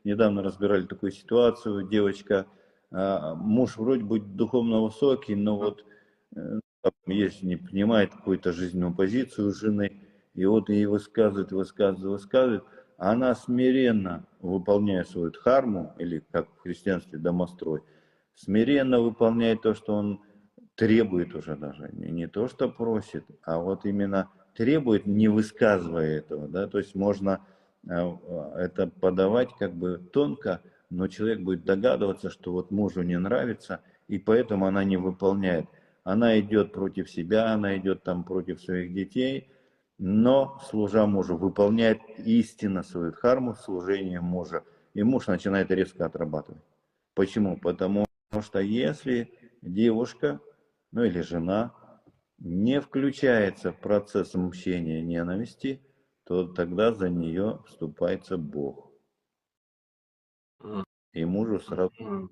недавно разбирали такую ситуацию, девочка, муж вроде бы духовно высокий, но вот если не понимает какую-то жизненную позицию жены, и вот ей высказывает, а она смиренно, выполняя свою дхарму, или как в христианстве домострой, смиренно выполняет то, что он требует уже даже, не то, что просит, а вот именно требует, не высказывая этого, да, то есть можно это подавать как бы тонко, но человек будет догадываться, что вот мужу не нравится, и поэтому она не выполняет. Она идет против себя, она идет там против своих детей, но, служа мужу, выполняет истинно свою дхарму, служение мужа. И муж начинает резко отрабатывать. Почему? Потому что если девушка, ну или жена, не включается в процесс мщения ненависти, то тогда за нее вступается Бог. И мужу сразу